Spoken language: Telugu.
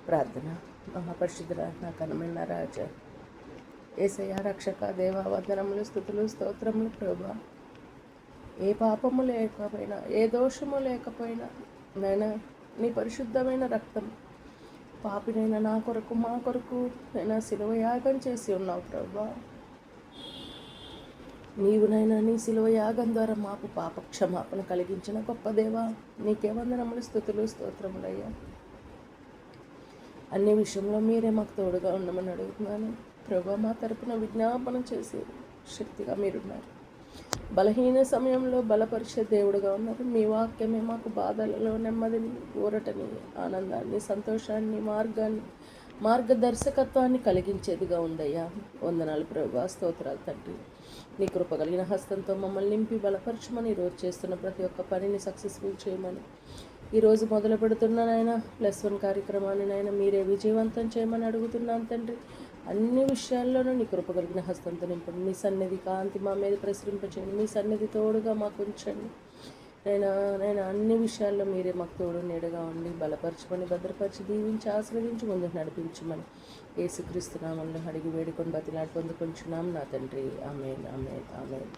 ప్రార్థన. మహాపరిశుద్ధుడా, నా ఘనమైన రాజా, యేసయ్య రక్షక, దేవా, వందనములు, స్తుతులు, స్తోత్రములు. ప్రభా, ఏ పాపము లేకపోయినా, ఏ దోషము లేకపోయినా నైనా నీ పరిశుద్ధమైన రక్తం పాపినైనా నా కొరకు, మా కొరకు నైనా శిలువ యాగం చేసి ఉన్నావు ప్రభా. నీవునైనా నీ శిలువ యాగం ద్వారా మాకు పాప క్షమాపణ కలిగించిన గొప్ప దేవా, నీకే వందనములు, స్తుతులు, స్తోత్రములయ్యా. అన్ని విషయంలో మీరే మాకు తోడుగా ఉండమని అడుగుతున్నాను ప్రభా. మా తరపున విజ్ఞాపన చేసే శక్తిగా మీరున్నారు. బలహీన సమయంలో బలపరిచే దేవుడుగా ఉన్నారు. మీ వాక్యమే మాకు బాధలలో నెమ్మదిని, ఊరటని, ఆనందాన్ని, సంతోషాన్ని, మార్గదర్శకత్వాన్ని కలిగించేదిగా ఉందయ్యా. వందనాలు ప్రభా, స్తోత్రాలు తండ్రి. నీ కృప కలిగిన హస్తంతో మమ్మల్ని నింపి బలపరచమని, ఈరోజు చేస్తున్న ప్రతి ఒక్క పనిని సక్సెస్ఫుల్ చేయమని, ఈరోజు మొదలు పెడుతున్న నాయన +1 కార్యక్రమాన్ని నాయన మీరే విజయవంతం చేయమని అడుగుతున్నాను తండ్రి. అన్ని విషయాల్లోనూ నీ కృప కలిగిన హస్తంతో నింపండి. మీ సన్నిధి కాంతి మా మీద ప్రసరింపచేయండి. మీ సన్నిధి తోడుగా మాకు ఉంచండి. నేను అన్ని విషయాల్లో మీరే మాకు తోడు నీడగా ఉండి బలపరచమని, భద్రపరిచి, దీవించి, ఆశీర్వదించి ముందుకు నడిపించమని యేసుక్రీస్తు నామములో అడిగి వేడుకొని బతిలాడి పొందుకొంచున్నాం నా తండ్రి. ఆమేన్, ఆమేన్, ఆమేన్.